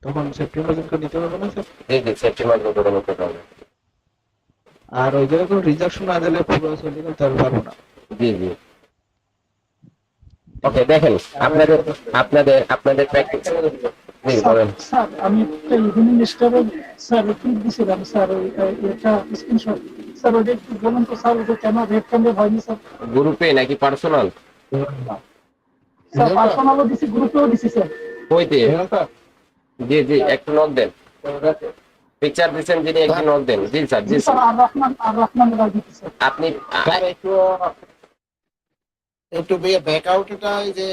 তখন September June করে নিতে পারবো না স্যার? জি জি, সেপ্টেম্বর করে নিতে পারবেন। আর ওই জায়গায় কোনো রিজার্ভেশন না দিলে পুরো চলে গেলে তো পারবো না। জি জি। ওকে দেখেন, আপনাদের আপনাদের আপনাদের প্র্যাকটিস। জি স্যার বলেন। স্যার আমি একটা ইভিনিং স্টারে স্যার ক্লিক দিয়েছিলাম স্যার, ওই একটা স্ক্রিনশট। স্যার ওটা একটু বলুন তো স্যার, ওটা কেন রেড ক্যান্ডেল হয়নি স্যার? গ্রুপে নাকি পার্সোনাল? স্যার পার্সোনালও দিছি, গ্রুপেও দিছি স্যার। হইতে। জি জি, একটু নোট দেন। পিকচার দিচ্ছেন যিনি, একটু নোট দেন। জি স্যার, জি জি স্যার। স্যার, আর রহমান রাজনীতি স্যার। আপনি একটু একটু ব্যাকআউটটা এই যে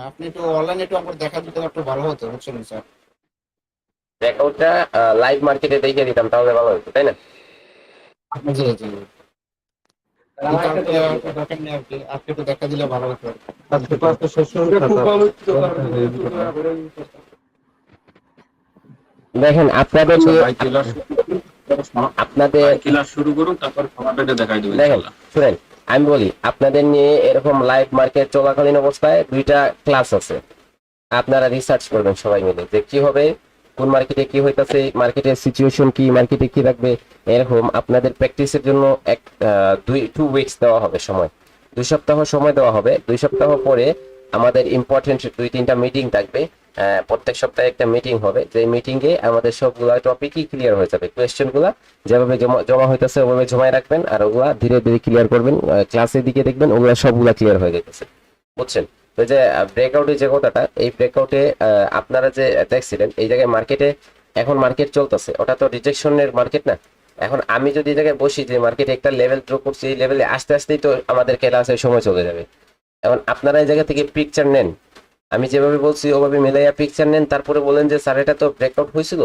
আপনি একটু অনলাইনে একটু আমাকে দেখা দিতে একটু ভালো হতো, বুঝছেন স্যার? ব্যাকআউটটা লাইভ মার্কেটে দেখিয়ে দিতাম তাহলে ভালো হতো, তাই না? জি জি। দেখেননি আর কি, আজকে একটু দেখা দিলে ভালো হতো। আজকে ক্লাসটা শেষ হয়ে দেখেন আপনাদের নিয়ে আপনাদের ক্লাস শুরু করুন, তারপর ফরম্যাটে দেখাই দেবেন দেখেন ইনশাআল্লাহ। শুনেন, আমি বলি আপনাদের নিয়ে এরকম লাইভ মার্কেট চলাকালীন অবস্থায় দুইটা ক্লাস আছে। আপনারা রিসার্চ করবেন সবাই মিলে যে কি হবে, কোন মার্কেটে কি হইতাছে, মার্কেটের সিচুয়েশন কি, মার্কেটে কি রাখবে। এরকম আপনাদের প্র্যাকটিসের জন্য এক 2 উইকস দেওয়া হবে সময়। 2 সপ্তাহ সময় দেওয়া হবে। 2 সপ্তাহ পরে আমাদের ইম্পর্টেন্ট 2-3টা মিটিং থাকবে। প্রত্যেক সপ্তাহে একটা মিটিং হবে, যে মিটিং এ আমাদের সবগুলা টপিকই ক্লিয়ার হয়ে যাবে। কোয়েশ্চেন গুলা যেভাবে জমা হইতেছে ওভাবে জমায় রাখবেন, আর ওগুলা ধীরে ধীরে ক্লিয়ার করবেন। ক্লাসের দিকে দেখবেন ওগুলা সবগুলা ক্লিয়ার হয়ে যাইতেছে, বুঝছেন? তো যে ব্রেকআউটে যে কথাটা, এই ব্রেকআউটে আপনারা যে দেখছিলেন এই জায়গায় মার্কেটে, এখন মার্কেট চলতেছে, ওটা তো রিজেকশনের মার্কেট না। এখন আমি যদি এই জায়গায় বসি যে মার্কেটে একটা লেভেল ড্র করছি, এই লেভেলে আস্তে আস্তেই তো আমাদের ক্লাসের সময় চলে যাবে। এখন আপনারা এই জায়গা থেকে পিকচার নেন, আমি যেভাবে বলছি ওভাবে মিলাইয়া পিকচার নেন, তারপরে বলেন যে স্যার এটা তো ব্রেকআউট হয়েছিল,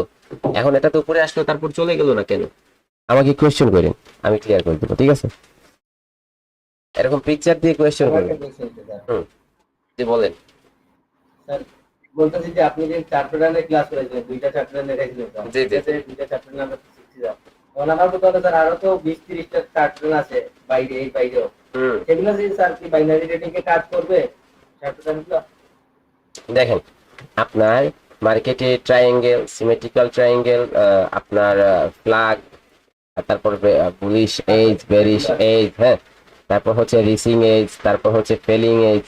এখন এটা তো উপরে আসলো তারপর চলে গেল না কেন, আমাকে কোয়েশ্চেন করেন, আমি ক্লিয়ার করে দেবো, ঠিক আছে? এরকম পিকচার দিয়ে কোয়েশ্চেন করবেন। হুম, জি বলেন। স্যার বলতেছি যে আপনি যে চ্যাপ্টার রানের ক্লাস করেছিলেন, দুইটা চ্যাপ্টার দেখাইছিলেন স্যার, জি, জি, জি। দুইটা চ্যাপ্টার আমরা শিখছি স্যার। এখন আমার কথা স্যার আরো তো 20-30টা চ্যাপ্টার আছে বাইরে, এই বাইরেও হুম, সেগুলো যে স্যার কি বাইনারি রেটিং এ কাজ করবে চ্যাপ্টার রানগুলো? দেখেন আপনার মার্কেটে ট্রায়াঙ্গেল, সিমেট্রিক্যাল ট্রায়াঙ্গেল, আপনার ফ্ল্যাগ, তারপর বুলিশ এজ, বেরিশ এজ, হ্যাঁ, তারপর হচ্ছে রিসিং এজ, তারপর হচ্ছে ফেলিং এজ,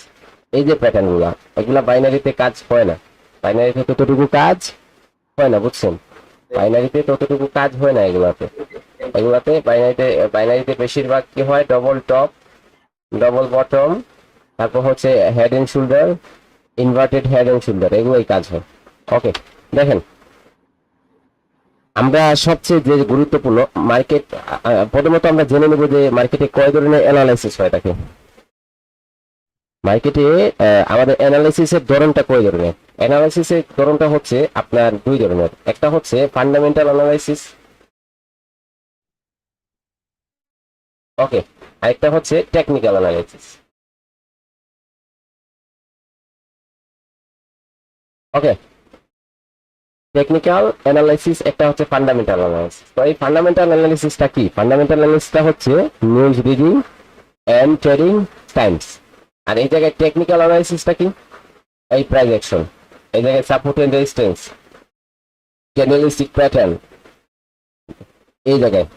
এই যে প্যাটার্ন গুলা, এগুলা বাইনারিতে কাজ হয় না। বাইনারিতে ততটুকু কাজ হয় না, বুঝছেন? বাইনারিতে ততটুকু কাজ হয় না এগুলাতে। এগুলাতে বাইনারিতে বেশিরভাগ কি হয়, ডবল টপ, ডবল বটম, তারপর হচ্ছে head and shoulder, inverted head and shoulder, এগুলোই কাজ হয়। ওকে দেখেন, আমরা সবচেয়ে যে গুরুত্বপূর্ণ মার্কেট, প্রথমত আমরা জেনে নেব যে মার্কেটে কয় ধরনের অ্যানালাইসিস হয় থাকে। মার্কেটে আমাদের অ্যানালাইসিসের ধরনটা কয় ধরনের? অ্যানালাইসিসের ধরনটা হচ্ছে আপনার দুই ধরনের। একটা হচ্ছে ফান্ডামেন্টাল অ্যানালাইসিস, ওকে, আরেকটা হচ্ছে টেকনিক্যাল অ্যানালাইসিস। ওকে, টেকনিক্যাল অ্যানালাইসিস একটা হচ্ছে ফান্ডামেন্টাল অ্যানালাইসিস। তো এই ফান্ডামেন্টাল অ্যানালাইসিসটা কি? ফান্ডামেন্টাল অ্যানালাইসিসটা হচ্ছে news reading and trading times. আর এই জায়গায় টেকনিক্যাল অ্যানালাইসিসটা কি? এই প্রাইস অ্যাকশন, এই জায়গায় support and resistance, candlestick pattern, এই জায়গায়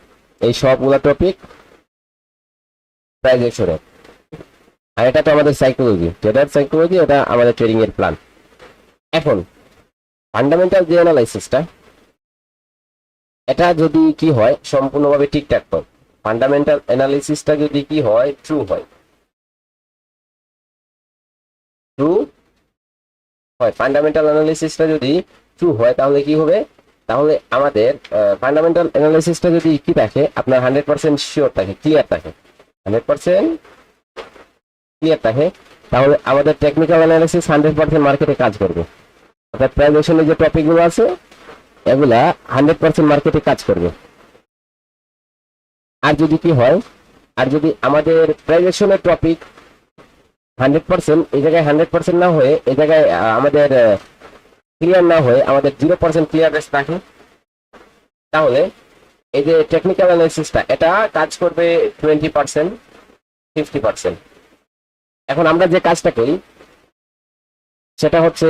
এই সবগুলা টপিক প্রাইস অ্যাকশনের। আর এটা তো আমাদের সাইকোলজি, ট্রেডার সাইকোলজি, এটা আমাদের ট্রেডিং এর প্ল্যান। এখন ফান্ডামেন্টাল যে অ্যানালাইসিসটা, এটা যদি কি হয় সম্পূর্ণভাবে ঠিকঠাক হয়, ফান্ডামেন্টাল অ্যানালিসিসটা যদি কি হয়, ট্রু হয়, ট্রু হয়, ফান্ডামেন্টাল অ্যানালিসিসটা যদি ট্রু হয় তাহলে কি হবে, তাহলে আমাদের ফান্ডামেন্টাল অ্যানালিসিসটা যদি কি থাকে, আপনার 100% শিওর থাকে, ক্লিয়ার থাকে, 100% ক্লিয়ার থাকে, তাহলে আমাদের টেকনিক্যাল অ্যানালিসিস 100% মার্কেটে কাজ করবে। অর্থাৎ প্রাইভেশনের যে টপিকগুলো আছে এগুলা 100% মার্কেটে কাজ করবে। আর যদি কি হয়, আর যদি আমাদের প্রাইভেশনের টপিক 100%, এই জায়গায় 100% না হয়ে এই জায়গায় আমাদের ক্লিয়ার না হয়ে আমাদের 0% ক্লিয়ারেন্স থাকে, তাহলে এই যে টেকনিক্যাল অ্যানালিসিসটা এটা কাজ করবে 20%, 50%। এখন আমরা যে কাজটা করি সেটা হচ্ছে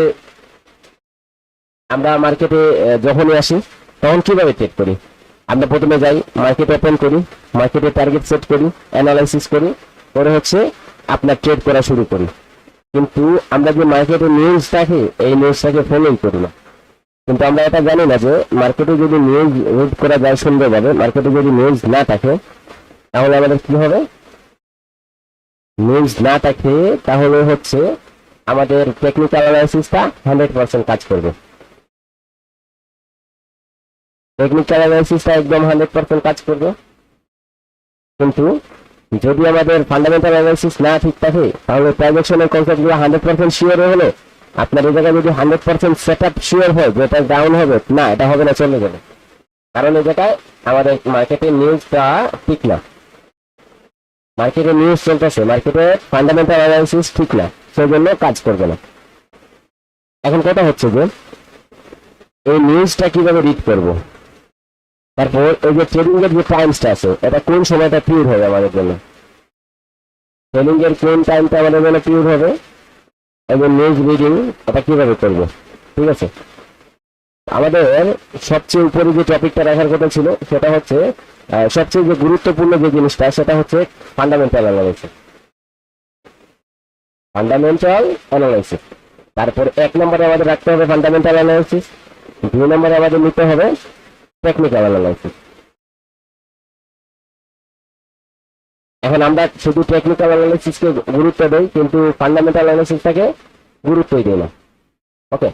আমরা মার্কেটে যখনই আসি তখন কিভাবে ট্রেড করি? আমরা প্রথমে যাই, মার্কেট ওপেন করি, মার্কেটে টার্গেট সেট করি, অ্যানালাইসিস করি, পরে হচ্ছে আপনার ট্রেড করা শুরু করি। কিন্তু আমরা যে মার্কেটে নিউজ থাকে এই নিউজটাকে ফলোই করি না। কিন্তু আমরা এটা জানি না যে মার্কেটে যদি নিউজ রিড করা যায় সুন্দরভাবে, মার্কেটে যদি নিউজ না থাকে তাহলে আমাদের কি হবে? নিউজ না থাকে তাহলে হচ্ছে আমাদের টেকনিক্যাল অ্যানালাইসিসটা 100% কাজ করবে। টেকনিক্যাল অ্যানালাইসিসটা একদম 100% কাজ করবে। কিন্তু যদি আমাদের ফান্ডামেন্টাল অ্যানালাইসিস না ঠিক থাকে তাহলে ট্রানজাকশনের কনসেপ্টগুলো 100% শিওর হলে আপনার এই জায়গায় যদি 100% সেটআপ শিওর হয় যে এটা ডাউন হবে, না এটা হবে না, চলে যাবে। কারণ এই জায়গায় আমাদের মার্কেটের নিউজটা ঠিক না, মার্কেটে নিউজ চলতেছে, মার্কেটে ফান্ডামেন্টাল অ্যানালাইসিস ঠিক না, সেই জন্য কাজ করবে না। এখন কথা হচ্ছে যে এই নিউজটা কিভাবে রিড করব, তারপর এই যে ট্রেডিং এর যে টাইমসটা আছে এটা কোন সময়টা পিরিয়ড হবে আমাদের জন্য, ট্রেডিং এর কোন টাইমটা আমাদের জন্য পিরিয়ড হবে, এবং নিউজ রিডিং এটা কিভাবে করব। ঠিক আছে, আমাদের সবচেয়ে উপরে যে টপিকটা রাখার কথা ছিল সেটা হচ্ছে সবচেয়ে যে গুরুত্বপূর্ণ যে জিনিসটা সেটা হচ্ছে ফান্ডামেন্টাল অ্যানালাইসিস। ফান্ডামেন্টাল অ্যানালাইসিস, তারপর 1 নম্বরে আমাদের রাখতে হবে ফান্ডামেন্টাল অ্যানালাইসিস, 2 নম্বরে আমাদের নিতে হবে টেকনিক্যাল অ্যানালাইসিস। এখন আমরা শুধু টেকনিক্যাল অ্যানালাইসিসকে গুরুত্ব দেই কিন্তু ফান্ডামেন্টাল অ্যানালাইসিসটাকে গুরুত্বই দিই না। ওকে,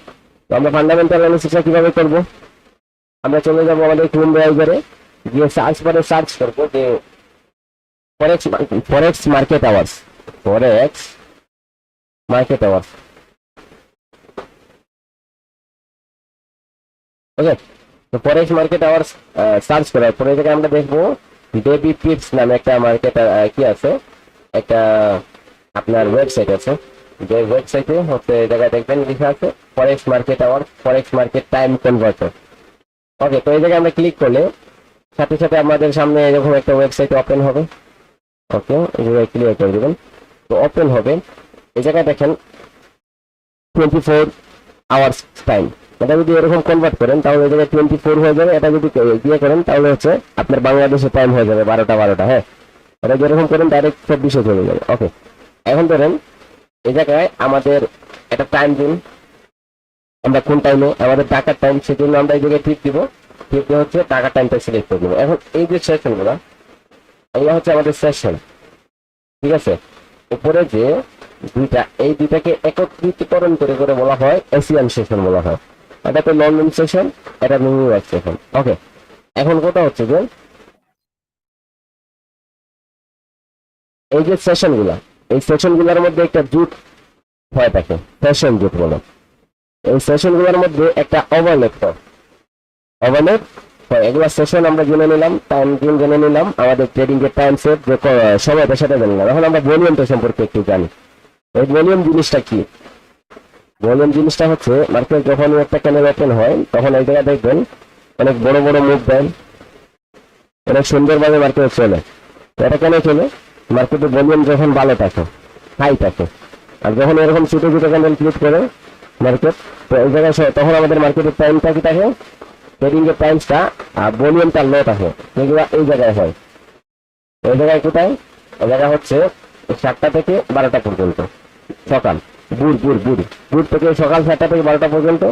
তো আমরা ফান্ডামেন্টাল অ্যানালাইসিসটা কিভাবে করব? আমরা চলে যাব আমাদের ক্রোম ব্রাউজারে, গিয়ে সার্চ বারে সার্চ করব যে forex market hours, forex market hours. Okay, তো ফরেক্স মার্কেট আওয়ার্স সার্চ করার পরে এটাকে আমরা দেখবো ডেবি পিপস নামে একটা মার্কেট কি আছে, একটা আপনার ওয়েবসাইট আছে, যে ওয়েবসাইটে হচ্ছে জায়গায় দেখবেন লেখা আছে forex market hour, forex market time converter. Okay, তো এই জায়গায় আমরা ক্লিক করলে সাথে সাথে আমাদের সামনে এরকম একটা ওয়েবসাইট ওপেন হবে। ওকে, এই জায়গায় ক্লিয়ার করে দেবেন, তো ওপেন হবে। এই জায়গায় দেখেন 24 আওয়ার্স টাইম, এটা যদি এরকম কনভার্ট করেন তাহলে এই জায়গায় 24 হয়ে যাবে। এটা যদি ইয়ে করেন তাহলে হচ্ছে আপনার বাংলাদেশের টাইম হয়ে যাবে 12টা। হ্যাঁ, এটা যেরকম করেন ডাইরেক্ট 24 চলে যাবে। ওকে, এখন ধরেন এই জায়গায় আমাদের একটা টাইম দিন, আমরা কোন টাইমে আমাদের টাকার টাইম, সেজন্য আমরা এই জায়গায় টিপ দিব, টিপ দিয়ে হচ্ছে টাকার টাইমটা সিলেক্ট করে দেবো। এখন এই যে সেশনগুলো, এগুলো হচ্ছে আমাদের সেশন। ঠিক আছে, উপরে যে দুইটা, এই দুইটাকে একত্রিতকরণ করে করে বলা হয় এশিয়ান সেশন বলা হয়। এটা তো লন্ডন সেশন, এটা নিউ ইয়র্ক সেশন। ওকে, এখন কথা হচ্ছে যে এই যে সেশনগুলা, এই সেশনগুলোর মধ্যে একটা জুট হয়ে থাকে, সেশন জুট বলে। এই সেশনগুলোর মধ্যে একটা ওভারল্যাপ হয়, ওভারল্যাপ হয়। এগুলা সেশন আমরা জেনে নিলাম, টাইম জেনে নিলাম, আমাদের ট্রেডিং এর টাইম সেট যে সময়টা সেটা জেনে নিলাম। এখন আমরা ভলিউমটা সম্পর্কে একটু জানি। এই ভলিউম জিনিসটা কি? ভলিউম জিনিসটা হচ্ছে মার্কেট যখন একটা ক্যান্ডেল ওপেন হয় তখন এই জায়গায় দেখবেন অনেক বড় বড় মুভ দেন, অনেক সুন্দরভাবে মার্কেট চলে। এটা কেন চলে? মার্কেটের ভলিউম যখন ভালো থাকে, হাই থাকে। আর যখন এরকম ছোট ছোট ক্যান্ডেল ক্লিক করে মার্কেট, তো এই জায়গায় তখন আমাদের মার্কেটের টাইমটা কি থাকে, ট্রেডিং এর টাইমটা আর ভলিউমটা লো থাকে। এগুলো এই জায়গায় হয়, এই জায়গায় কোথায়? এই জায়গায় হচ্ছে 7টা থেকে 12টা পর্যন্ত সকাল, বুধ থেকে সকাল 7টা থেকে 12টা পর্যন্ত।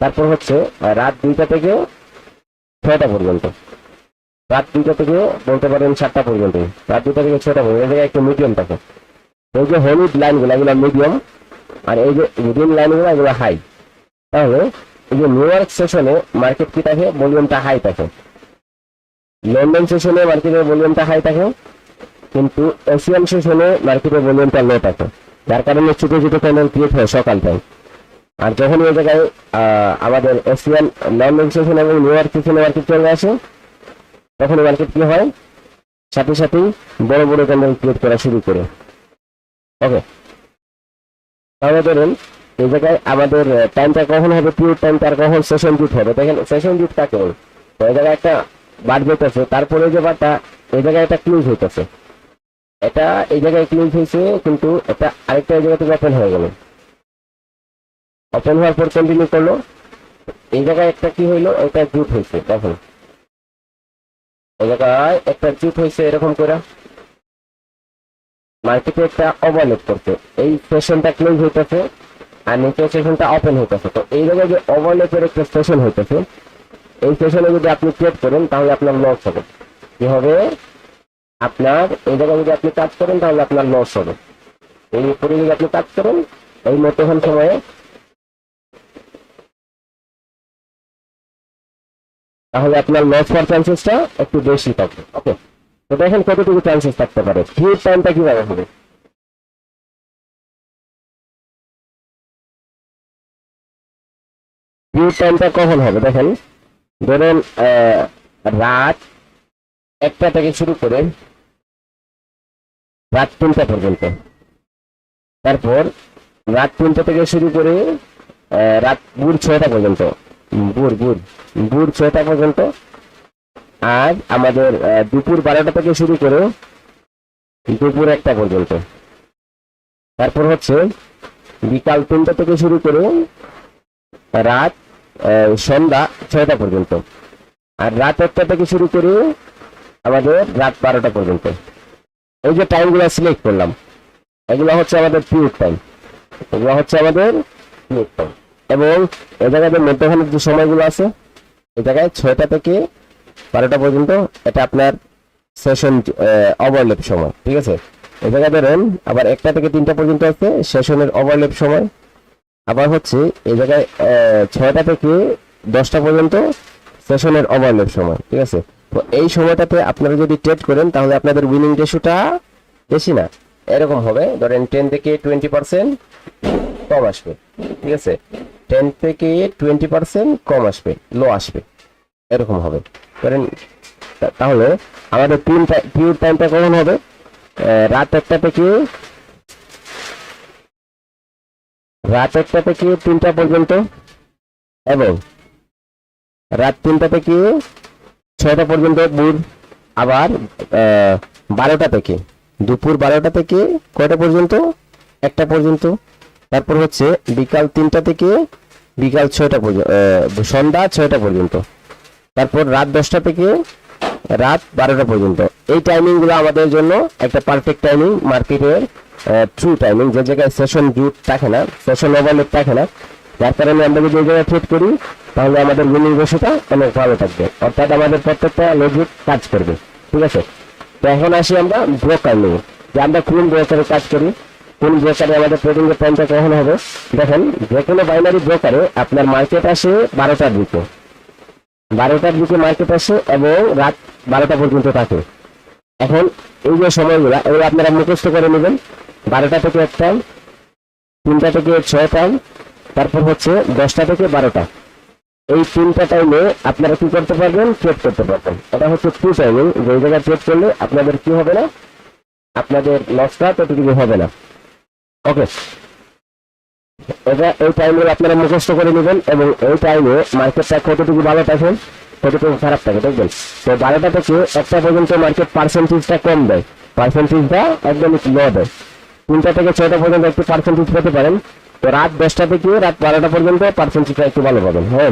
তারপর হচ্ছে রাত 2টা থেকে 6টা পর্যন্ত, রাত 2টা থেকে বলতে পারেন 7টা পর্যন্ত, রাত 2টা থেকে 6টা পর্যন্ত। এই জায়গায় একটু মিডিয়াম থাকে। এই যে হলুদ লাইনগুলো এগুলো মিডিয়াম, আর এই যে গ্রিন লাইনগুলো এগুলো হাই। তাহলে এই যে নিউ ইয়র্ক সেশনে মার্কেট কি থাকে, ভলিউমটা হাই থাকে। লন্ডন সেশনে মার্কেটের ভলিউমটা হাই থাকে, কিন্তু এশিয়ান সেশনে মার্কেটের ভলিউমটা লো থাকে, যার কারণে ছোট ছোট ক্যান্ডেল ক্রিয়েট হয় সকাল টাইম। আর যখন এই জায়গায় আমাদের এশিয়ান লন্ডন সেশন এবং নিউ ইয়র্ক সেশনে মার্কেট চলে আসে তখন মার্কেট কি হয়, সাথে সাথেই বড় বড় ক্যান্ডেল ক্রিয়েট করা শুরু করে। ওকে, তাহলে ধরেন এই জায়গায় আমাদের টাইমটা কখন হবে পিরিয়ড টাইমটা, আর কখন সেশন জুট হবে। দেখেন সেশন জুট কাকে বলে, তো এই জায়গায় একটা বার যেতেছে, তারপরে যে বারটা এই জায়গায় একটা ক্লোজ হইতেছে, এটা এই জায়গায় ক্লোজ হয়েছে, কিন্তু এটা আরেকটা এই জায়গা থেকে ওপেন হয়ে গেল। ওপেন হওয়ার পর কন্টিনিউ করলো, এই জায়গায় একটা কি হইলো, এটা জুট হয়েছে, দেখেন এই জায়গায় একটা জুট হয়েছে এরকম করে, মার্কেটে একটা ওভারল্যাপ করছে, এই সেশনটা ক্লোজ হইতেছে আর নিচের সেশনটা ওপেন হইতেছে। তো এই জায়গায় যে ওভারল্যাপের একটা সেশন হইতেছে, এই সেশনে যদি আপনি ট্রেড করেন তাহলে আপনার লস হবে। কি হবে? আপনার এই জায়গায় যদি আপনি কাজ করেন তাহলে আপনার লস হবে। এই উপরে যদি আপনি কাজ করেন এই মধ্যখান সময়ে তাহলে আপনার লস হওয়ার চান্সেসটা একটু বেশি থাকবে। ওকে, তো দেখেন কতটুকু চান্সেস থাকতে পারে। ফিউর টাইমটা কিভাবে হবে? ফিউর টাইমটা কখন হবে দেখেন, ধরেন রাত 1টা থেকে শুরু করে রাত 3টা পর্যন্ত, তারপর রাত 3টা থেকে শুরু করে রাত ভোর 6টা পর্যন্ত, ভোর 6টা পর্যন্ত, আর আমাদের দুপুর 12টা থেকে শুরু করে দুপুর 1টা পর্যন্ত, তারপর হচ্ছে বিকাল 3টা থেকে শুরু করে রাত সন্ধ্যা 6টা পর্যন্ত, আর রাত 1টা থেকে শুরু করে আমাদের রাত 12টা পর্যন্ত। এই যে টাইমগুলো সিলেক্ট করলাম এগুলো হচ্ছে আমাদের পিরিয়ড টাইম, এগুলো হচ্ছে আমাদের পিরিয়ড টাইম। এবং এই জায়গায় যে মধ্যখানের যে সময়গুলো আছে এই জায়গায় 6টা থেকে 12টা পর্যন্ত এটা আপনার সেশন ওভারল্যাপ সময়, ঠিক আছে। এই জায়গায় ধরেন আবার 1টা থেকে 3টা পর্যন্ত আছে সেশনের ওভারল্যাপ সময়, আবার হচ্ছে এই জায়গায় 6টা থেকে 10টা পর্যন্ত সেশনের ওভারল্যাপ সময়, ঠিক আছে। তো এই সময়টাতে আপনারা যদি ট্রেড করেন তাহলে আপনাদের উইনিং রেশিওটা বেশি না, এরকম হবে ধরেন 10 থেকে 20% কম আসবে, ঠিক আছে। 10 থেকে 20% কম আসবে, লো আসবে, এরকম হবে ধরেন। তাহলে আমাদের পিরিয়ড টাইমটা কখন হবে? রাত 1টা থেকে 3টা পর্যন্ত, এবং রাত 3টা থেকে 6টা পর্যন্ত ভোর, আবার 12টা থেকে দুপুর 12টা থেকে কয়টা পর্যন্ত? 1টা পর্যন্ত, তারপর হচ্ছে বিকাল 3টা থেকে বিকাল 6টা পর্যন্ত, সন্ধ্যা 6টা পর্যন্ত, তারপর রাত 10টা থেকে রাত 12টা পর্যন্ত। এই টাইমিংগুলো আমাদের জন্য একটা পারফেক্ট টাইমিং, মার্কেটের ট্রু টাইমিং, যে জায়গায় সেশন জুট থাকে না, সেশন ওভারল্যাপ থাকে না, যার কারণে আমরা যদি এই জায়গায় ট্রেড করি তাহলে আমাদের উইনিং রেশিওটা অনেক ভালো থাকবে, অর্থাৎ আমাদের প্রত্যেকটা লজিক কাজ করবে, ঠিক আছে। তো এখন আসি আমরা ব্রোকার নিয়ে, যে আমরা কোন ব্রোকারে কাজ করি, কোন ব্রোকারে আমাদের ট্রেডিং এর টাইমটা কখন হবে। দেখেন যে কোনো বাইনারি ব্রোকারে আপনার মার্কেট আসে 12টার দিকে, 12টার দিকে মার্কেট আসে এবং রাত 12টা পর্যন্ত থাকে। এখন এই যে সময়গুলো এগুলো আপনারা মুখস্থ করে নেবেন, 12টা থেকে 1টা, 3টা থেকে 6টা, তারপর হচ্ছে 10টা থেকে 12টা। এই 3টা টাইমে আপনারা কি করতে পারবেন? ট্রেড করতে পারবেন। এটা হচ্ছে ট্রু টাইমিং, যে জায়গায় ট্রেড করলে আপনাদের কি হবে না, আপনাদের লসটা ততটুকু হবে না। ওকে, এটা এই টাইমগুলো আপনারা মুখস্থ করে নেবেন, এবং এই টাইমে মার্কেটটা কতটুকু ভালো থাকে কতটুকু খারাপ থাকে দেখবেন। তো 12টা থেকে 1টা পর্যন্ত মার্কেট পার্সেন্টেজটা কম দেয়, পার্সেন্টেজটা একদম লো দেয়। 3টা থেকে 6টা পর্যন্ত একটু পার্সেন্টেজ পেতে পারেন। তো রাত 10টা থেকে রাত 12টা পর্যন্ত পার্সেন্টেজটা একটু ভালো পাবেন। হ্যাঁ,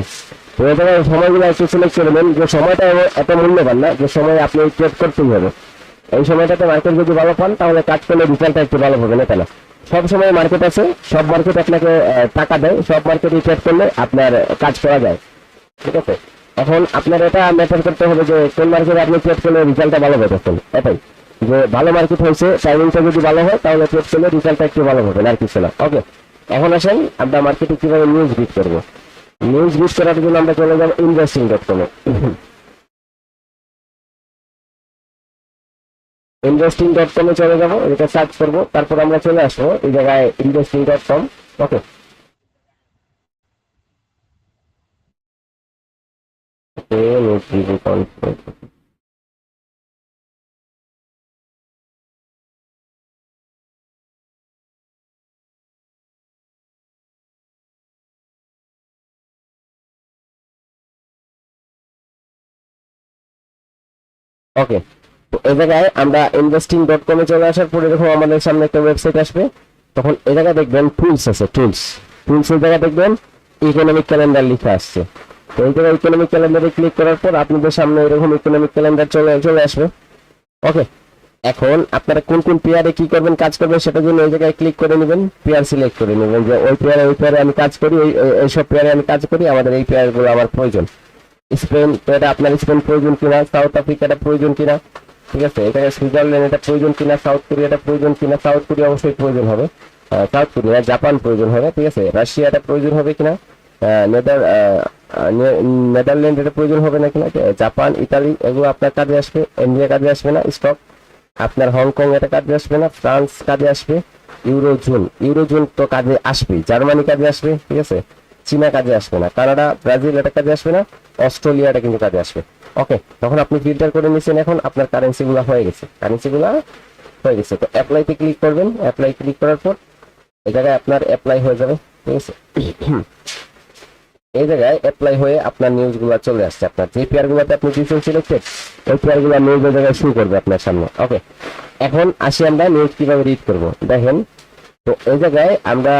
তো এই জায়গায় সময়গুলো একটু সিলেক্ট করে নেন, যে সময়টা এত মূল্যবান না, যে সময় আপনি ট্রেড করতেই হবে। এই সময়টাতে মার্কেট যদি ভালো পান তাহলে কাজ করলে রিজাল্টটা একটু ভালো হবে না, কেন সব সময় মার্কেট আছে, সব মার্কেট আপনাকে টাকা দেয়, সব মার্কেটে ট্রেড করলে আপনার কাজ করা যায়, ঠিক আছে। এখন আপনার এটা ম্যাটার করতে হবে যে কোন মার্কেটে আপনি ট্রেড করলে রিজাল্টটা ভালো পাচ্ছেন, এটাই যে ভালো মার্কেট হয়েছে, টাইমিংটা যদি ভালো হয় তাহলে ট্রেড করলে রিজাল্টটা একটু ভালো হবে, আর কিছু না। ওকে, এখন আসেন আমরা মার্কেটে কিভাবে নিউজ রিড করবো। নিউজ রিড করার জন্য আমরা চলে যাবো investing.com-এ। investing.com-এ চলে যাবো, এটা সার্চ করবো, তারপর আমরা চলে আসবো এই জায়গায় investing.com। ওকে, ওকে, তো এই জায়গায় আমরা investing.com-এ চলে আসার পরে দেখো আমাদের সামনে একটা ওয়েবসাইট আসবে, তখন এই জায়গায় দেখবেন টুলস আছে, টুলস এই জায়গায় দেখবেন ইকোনমিক ক্যালেন্ডার লিখে আসছে। তো এই জায়গায় ইকোনমিক ক্যালেন্ডারে ক্লিক করার পর আপনাদের সামনে এরকম ইকোনমিক ক্যালেন্ডার চলে আসবে। ওকে, এখন আপনারা কোন কোন পেয়ারে কি করবেন, কাজ করবেন, সেটার জন্য এই জায়গায় ক্লিক করে নেবেন, পেয়ার সিলেক্ট করে নেবেন যে ওই পেয়ারে আমি কাজ করি, এইসব পেয়ারে আমি কাজ করি, আমাদের এই পেয়ারগুলো আমার প্রয়োজন। স্পেন, তো এটা আপনার স্পেন প্রয়োজন কিনা, সাউথ আফ্রিকাটা প্রয়োজন কিনা, ঠিক আছে, এটা সুইজারল্যান্ড এটা প্রয়োজন কিনা, সাউথ কোরিয়াটা প্রয়োজন কিনা, সাউথ কোরিয়া অবশ্যই প্রয়োজন হবে, সাউথ কোরিয়া, জাপান প্রয়োজন হবে, ঠিক আছে, রাশিয়াটা প্রয়োজন হবে কিনা, নেদারল্যান্ড এটা প্রয়োজন হবে না কিনা, জাপান, ইতালি এগুলো আপনার কাজে আসবে, ইন্ডিয়া কাজে আসবে না, স্টক আপনার হংকং এটা কাজে আসবে না, ফ্রান্স কাজে আসবে, ইউরোজোন তো কাজে আসবে, জার্মানি কাজে আসবে, ঠিক আছে, চীনা কাজে আসবে না, কানাডা, ব্রাজিল এটা কাজে আসবে না, অস্ট্রেলিয়াটা কিন্তু কাজে আসবে। ওকে, তখন আপনি ফিল্টার করে নিয়েছেন, এখন আপনার কারেন্সিগুলো হয়ে গেছে, তো অ্যাপ্লাইতে ক্লিক করবেন, অ্যাপ্লাই ক্লিক করার পর এই জায়গায় আপনার অ্যাপ্লাই হয়ে যাবে, ঠিক আছে। এই জায়গায় অ্যাপ্লাই হয়ে আপনার নিউজগুলো চলে আসছে, আপনার যে পেয়ারগুলোতে আপনি দিয়েছেন সিলেক্টেড, ওই পেয়ারগুলো নিউজের জায়গায় শুরু করবে আপনার সামনে। ওকে, এখন আসি আমরা নিউজ কিভাবে রিড করব, দেখেন। তো এই জায়গায় আমরা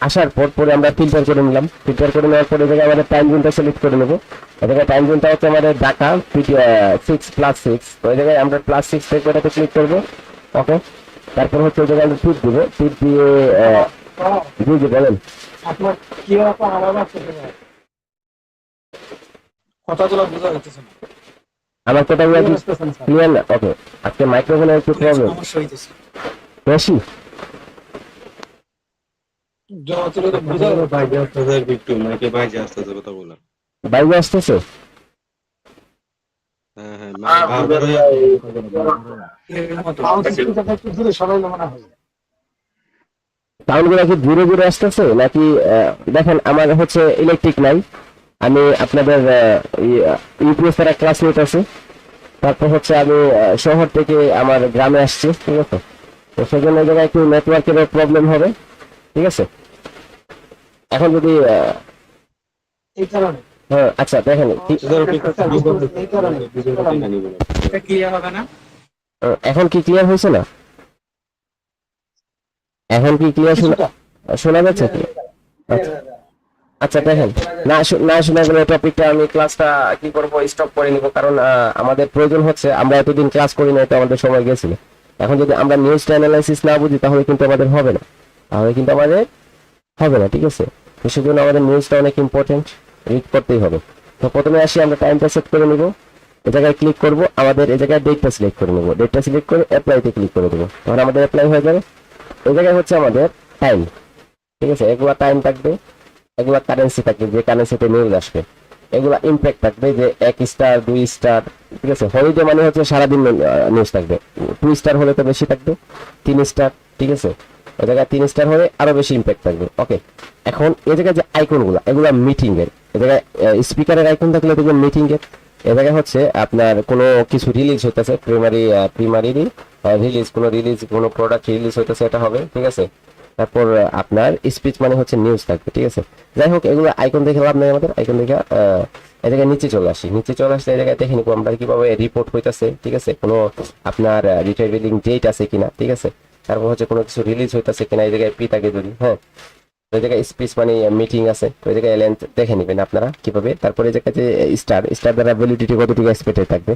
আসার পরে আমরা ফিল্টার করে নিলাম, ফিল্টার করে নেওয়ার পরে এই জায়গায় আমাদের টাইম জোনটা সিলেক্ট করে নেবো। এই জায়গায় টাইম জোনটা হচ্ছে আমাদের ঢাকা 6+6, তো এই জায়গায় আমরা +6 থেকে ওটাতে ক্লিক করবো। ওকে, তারপর হচ্ছে ওই জায়গায় আমরা টিপ দিব, টিপ দিয়ে জি বলেন। আপনার কি রকম আলাদা কথাগুলো বোঝা যাচ্ছে না, আমার কথা ক্লিয়ার না? ওকে, আজকে মাইক্রোফোনে একটু প্রবলেম সমস্যা হইতেছে, বেশি। বাইরে আসতেছে, সবাই মনে হয় সাউন্ডগুলো কি ধীরে ধীরে আসতেছে নাকি? দেখেন আমার হচ্ছে ইলেকট্রিক নাই, আমি আপনাদের ইউপিএস এর ক্লাস নিতে আছি, তারপর হচ্ছে আমি শহর থেকে আমার গ্রামে আসছি, ঠিক আছে, তো সেজন্য এই জায়গায় একটু নেটওয়ার্কের প্রবলেম হবে, ঠিক আছে। এখন যদি এই কারণে হ্যাঁ, আচ্ছা দেখেন এই কারণে এটা ক্লিয়ার হবে না। এখন কি ক্লিয়ার হয়েছে না? এখন কি ক্লিয়ার শোনা যাচ্ছে কি? আচ্ছা আচ্ছা, দেখেন না শোনা গেলে টপিকটা আমি ক্লাসটা কি করবো, স্টপ করে নিব, কারণ আমাদের প্রয়োজন হচ্ছে, আমরা এতদিন ক্লাস করি না, এটা আমাদের সময় গেছিল। এখন যদি আমরা নিউজটা অ্যানালাইসিস না বুঝি তাহলে কিন্তু আমাদের হবে না, ঠিক আছে। তো সেজন্য আমাদের নিউজটা অনেক ইম্পর্টেন্ট, রিড করতেই হবে। তো প্রথমে আসি, আমরা টাইমটা সেট করে নিব, এই জায়গায় ক্লিক করব, আমাদের এই জায়গায় ডেটটা সিলেক্ট করে নেব, ডেটটা সিলেক্ট করে অ্যাপ্লাইতে ক্লিক করে দেবো, তখন আমাদের অ্যাপ্লাই হয়ে যাবে। এই জায়গায় হচ্ছে আমাদের টাইম, ঠিক আছে, এগুলা টাইম থাকবে, এগুলা কারেন্সি থাকবে, যে কারেন্সিতে নিউজ আসবে, এগুলা ইম্প্যাক্ট থাকবে, যে 1 স্টার 2 স্টার, ঠিক আছে, হলিডে মানে হচ্ছে সারাদিন নিউজ থাকবে, 2 স্টার হলে তো বেশি থাকবে, 3 স্টার, ঠিক আছে, এই জায়গায় 3 স্টার হলে আরো বেশি ইম্প্যাক্ট থাকবে। ওকে, এখন এই জায়গায় যে আইকনগুলো, এগুলা মিটিং এর, এই জায়গায় স্পিকারের আইকন থাকলে দেখবেন মিটিং এর, এই জায়গায় হচ্ছে আপনার কোনো কিছু রিলিজ হইতেছে, প্রিমারি রিলিজ, কোনো প্রোডাক্ট রিলিজ হইতেছে, এটা হবে, ঠিক আছে। তারপর আপনার স্পিচ মানে হচ্ছে নিউজ থাকবে, ঠিক আছে। যাই হোক, এগুলো আইকন দেখে লাভ নেই আমাদের, আইকন দেখে এই জায়গায় নিচে চলে আসলে এই জায়গায় দেখে নিবো আমরা কিভাবে রিপোর্ট হইতেছে, ঠিক আছে, কোনো আপনার রিটার্নিং ডেট আছে কিনা, ঠিক আছে, তারপর হচ্ছে কোনো কিছু রিলিজ হইতেছে কিনা, এই জায়গায় পি থাকে যদি, হ্যাঁ, ওই জায়গায় স্পিচ মানে মিটিং আছে, ওই জায়গায় লেন্থ দেখে নেবেন আপনারা কিভাবে। তারপরে এই জায়গায় যে স্টার দ্বারা ভ্যালিডিটি কতটুকু এক্সপেক্টেড থাকবে,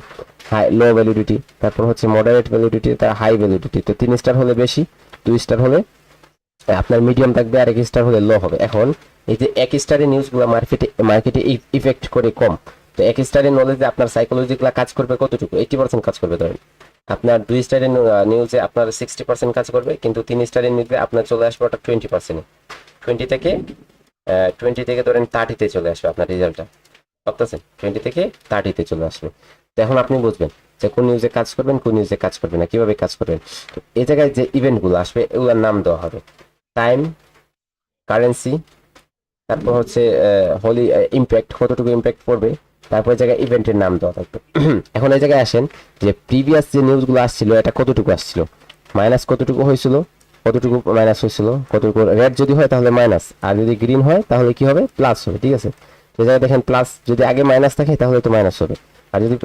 হাই লো ভ্যালিডিটি, তারপর হচ্ছে মডারেট ভ্যালিডিটি, তার হাই ভ্যালিডিটি। তো 3 স্টার হলে বেশি, 2 স্টার হলে আপনার মিডিয়াম থাকবে, আর 1 স্টার হলে লো হবে। এখন এই যে 1 স্টারের নিউজগুলো মার্কেটে ইফেক্ট করে কম, তো 1 স্টারের নলেজে আপনার সাইকোলজিগুলো কাজ করবে কতটুকু, 80% কাজ করবে ধরেন। আপনার 2 স্টারের নিউজে আপনার 60% কাজ করবে, কিন্তু 3 স্টারের নিউজে আপনার চলে আসবে ওটা 20%, 20 থেকে ধরেন 30-তে চলে আসবে আপনার রেজাল্টটা, ভাবতেছেন 20 থেকে 30-তে চলে আসবে। তো এখন আপনি বুঝবেন যে কোন নিউজে কাজ করবেন, কোন নিউজে কাজ করবেন না, কিভাবে কাজ করবেন। তো এই জায়গায় যে ইভেন্টগুলো আসবে এগুলোর নাম দেওয়া হবে, টাইম, কারেন্সি, তারপর হচ্ছে হোলি ইম্প্যাক্ট, কতটুকু ইম্প্যাক্ট পড়বে, তারপর এই জায়গায় ইভেন্টের নাম দেওয়া থাকবে। এখন এই জায়গায় আসেন যে প্রিভিয়াস যে নিউজগুলো আসছিল এটা কতটুকু আসছিল, মাইনাস কতটুকু হয়েছিল, কতটুকু মাইনাস হয়েছিল, কতটুকু রেড যদি হয় তাহলে মাইনাস, আর যদি গ্রিন হয় তাহলে কি হবে, প্লাস হবে, ঠিক আছে। এই জায়গায় দেখেন প্লাস, যদি আগে মাইনাস থাকে তাহলে তো মাইনাস হবে, আর যদি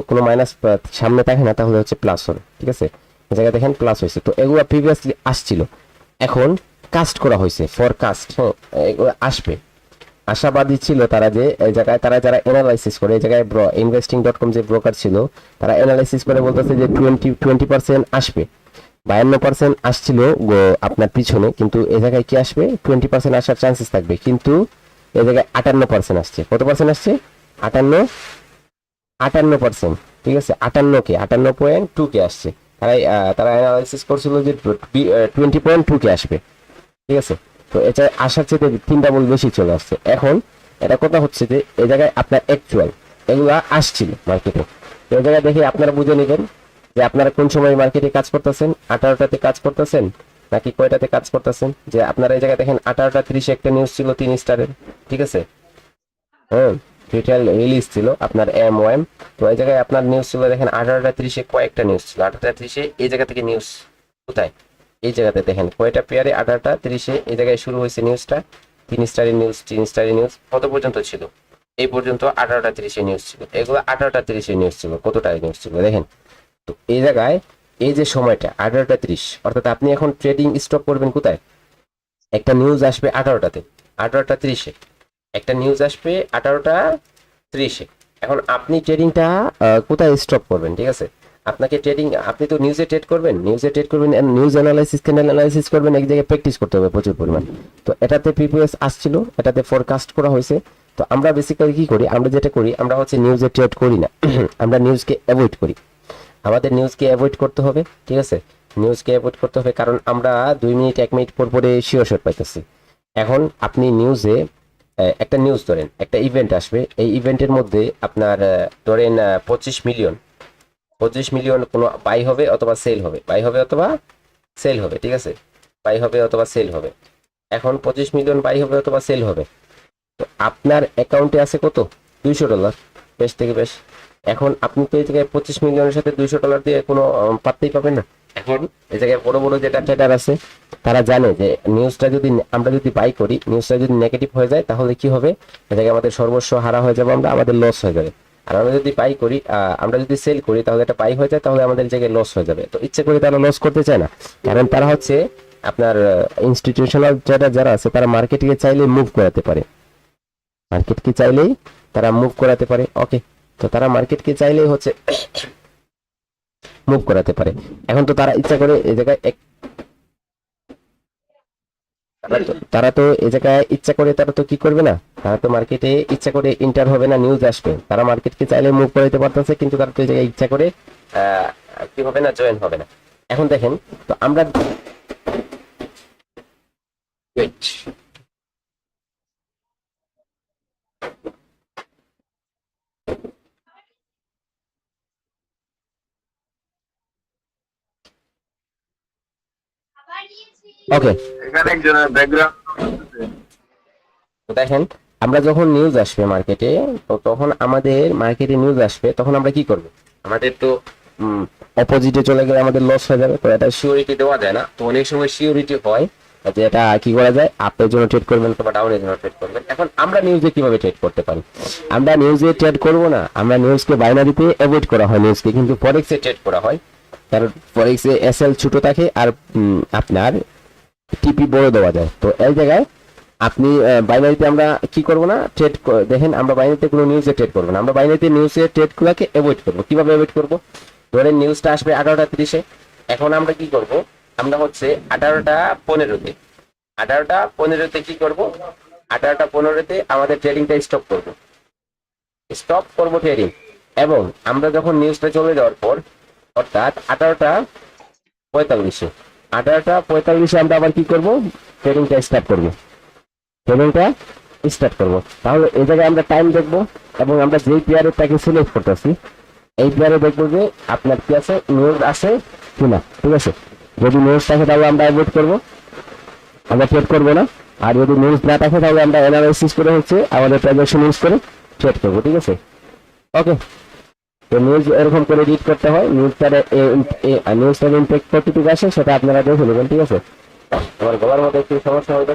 কোনো মাইনাস সামনে থাকে না তাহলে হচ্ছে প্লাস হবে, ঠিক আছে। এই জায়গায় দেখেন প্লাস হয়েছে, তো এগুলো প্রিভিয়াসলি আসছিল, এখন কাস্ট করা হয়েছে, ফরকাস্ট, হ্যাঁ, এগুলো আসবে, আশাবাদী ছিল তারা যে এই জায়গায় তারা যারা অ্যানালাইসিস করে এই জায়গায় investing.com যে ব্রোকার ছিল তারা অ্যানালাইসিস করে বলতেছে যে 20% আসবে, 52% আসছিল আপনার পিছনে, কিন্তু এই জায়গায় কি আসবে 20% আসার চান্সেস থাকবে, কিন্তু এই জায়গায় 58% আসছে। কত পার্সেন্ট আসছে? 58%, ঠিক আছে, 58.2 আসছে। তারা অ্যানালাইসিস করছিল যে 20.2 আসবে, ঠিক আছে। তো এটা আসার চেয়ে 3 ডাবল বেশি চলে আসছে। এখন এটা কথা হচ্ছে যে এই জায়গায় আপনার অ্যাকচুয়াল এগুলা আসছিল মার্কেটে, তো এই জায়গায় দেখে আপনারা বুঝে নেবেন যে আপনারা কোন সময় মার্কেটে কাজ করতেছেন, 18টাতে কাজ করতেছেন নাকি কয়টাতে কাজ করতেছেন। যে আপনারা এই জায়গায় দেখেন 18:30 একটা নিউজ ছিল 3 স্টারের, ঠিক আছে, হ্যাঁ, রিটেল রিলিজ ছিল আপনার MOM। তো এই জায়গায় আপনার নিউজ ছিল দেখেন 18:30 কয়েকটা নিউজ ছিল, 18:30 এই জায়গা থেকে নিউজ কোথায়, এই জায়গাতে দেখেন কয়টা পেয়ারে 18:30 এই জায়গায় শুরু হয়েছে নিউজটা, 3 স্টারের নিউজ, 3 স্টারের নিউজ কত পর্যন্ত ছিল, এই পর্যন্ত 18:30 নিউজ ছিল, এগুলো 18:30 নিউজ ছিল, কতটা নিউজ ছিল দেখেন। তো এই জায়গায় এই যে সময়টা 18:30, অর্থাৎ আপনি এখন ট্রেডিং স্টপ করবেন কোথায়, একটা নিউজ আসবে 18:30 একটা নিউজ আসবে 18:30, এখন আপনি ট্রেডিংটা কোথায় স্টপ করবেন, ঠিক আছে। আপনাকে আপনি তো নিউজে ট্রেড করবেন, নিউজ অ্যানালাইসিস অ্যানালাইসিস করবেন, এক জায়গায় প্র্যাকটিস করতে হবে প্রচুর পরিমাণ। তো এটাতে পিপিএস আসছিল, এটাতে ফোরকাস্ট করা হয়েছে। তো আমরা বেসিক্যালি কি করি, আমরা যেটা করি, আমরা হচ্ছে নিউজে ট্রেড করি না, আমরা নিউজকে অ্যাভয়েড করি। আমাদের নিউজকে অ্যাভয়েড করতে হবে, ঠিক আছে, নিউজকে অ্যাভয়েড করতে হবে, কারণ আমরা 2 মিনিট 1 মিনিট পর পরে শিওর শট পাইতেছি। এখন আপনি নিউজে একটা নিউজ ধরেন, একটা ইভেন্ট আসবে, এই ইভেন্টের মধ্যে আপনার ধরেন 25 মিলিয়ন কোনো বাই হবে অথবা সেল হবে, বাই হবে অথবা সেল হবে, ঠিক আছে, বাই হবে অথবা সেল হবে। এখন 25 মিলিয়ন বাই হবে অথবা সেল হবে, তো আপনার অ্যাকাউন্টে আছে কত, $200, বেশ থেকে বেশ। এখন আপনি তো এই জায়গায় 25 মিলিয়নের সাথে $200 দিয়ে কোনো পাত্তেই পাবেন না। এখন এই জায়গায় বড় বড় যেটা ট্রেডার আছে তারা জানে যে নিউজটা যদি আমরা যদি বাই করি, নিউজটা যদি নেগেটিভ হয়ে যায় তাহলে কি হবে, এই জায়গায় আমাদের সর্বস্ব হারা হয়ে যাবে, আমাদের লস হয়ে যাবে। আর আমরা যদি বাই করি, আমরা যদি সেল করি তাহলে এটা বাই হয়ে যায়, তাহলে আমাদের জায়গায় লস হয়ে যাবে। তো ইচ্ছে করে তারা লস করতে চায় না, কারণ তারা হচ্ছে আপনার ইনস্টিটিউশনাল ট্রেডার যারা আছে তারা মার্কেটকে চাইলেই মুভ করাতে পারে, মার্কেটকে চাইলেই তারা মুভ করাতে পারে। ওকে, তো তারা মার্কেটকে চাইলেই হচ্ছে মুভ করাতে পারে। এখন তো তারা ইচ্ছা করে এই জায়গায় তারা তো এই জায়গায় ইচ্ছা করে তারা তো কি করবে না, তারা তো মার্কেটে ইচ্ছা করে ইন্টার হবে না, নিউজ আসবে, তারা মার্কেটকে চাইলে মুভ করাতে পারতেছে, কিন্তু তারা তো এই জায়গায় ইচ্ছা করে কি হবে না, জয়েন হবে না। এখন দেখেন, তো আমরা ওকে, এখানে একজনের ব্যাকগ্রাউন্ড তো দেখেন আমরা যখন নিউজ আসবে মার্কেটে, তো তখন আমাদের মার্কেটে নিউজ আসবে, তখন আমরা কি করব, আমাদের তো অপোজিটে চলে গেলে আমাদের লস হয়ে যাবে। তো এটা সিওরিটি দেওয়া যায় না, তো অনেক সময় সিওরিটি হয় যে এটা কি করা যায়, আপের জন্য ট্রেড করবেন অথবা ডাউনের জন্য ট্রেড করবেন। এখন আমরা নিউজে কিভাবে ট্রেড করতে পারি, আমরা নিউজে ট্রেড করব না, আমরা নিউজকে বাইনারিতে অ্যাভয়েড করা হয় নিউজকে, কিন্তু ফরেক্সে ট্রেড করা হয়, কারণ ফরেক্সে এসএল ছোট থাকে আর আপনার টিপি বড় দেওয়া যায়। তো এই জায়গায় আপনি বাইনারিতে আমরা কি করব না, ট্রেড দেখেন আমরা বাইনারিতে কোনো নিউজে ট্রেড করবো না, আমরা বাইনারিতে নিউজের ট্রেডগুলোকে অ্যাভয়েড করবো। কিভাবে অ্যাভয়েড করব, ধরেন নিউজটা আসবে 18:30, এখন আমরা কি করব, আমরা হচ্ছে 18:15 কি করব, 18:15 আমাদের ট্রেডিংটা স্টপ করব ট্রেডিং। এবং আমরা যখন নিউজটা চলে যাওয়ার পর, অর্থাৎ 18:45 আমরা আবার কি করব, ট্রেডিংটা স্টার্ট করব। তাহলে এই জায়গায় আমরা টাইম দেখবো, এবং আমরা যেই পেয়ারটাকে সিলেক্ট করতেছি এই পেয়ারে দেখবো যে আপনার কি আছে, নিউজ আছে কিনা, ঠিক আছে। যদি নিউজ থাকে তাহলে আমরা অ্যাভয়েড করবো, আমরা ট্রেড করবো না। আর যদি নিউজ না থাকে তাহলে আমরা অ্যানালাইসিস করে হচ্ছে আমাদের ট্রানজাকশন ইউজ করে ট্রেড করবো, ঠিক আছে। ওকে, তো নিউজ এরকম করে রিড করতে হয়, নিউজটার ইম্প্যাক্ট কতটুকু আসে সেটা আপনারা দেখে নেবেন, ঠিক আছে। আমার গলার মধ্যে একটু সমস্যা হয়ে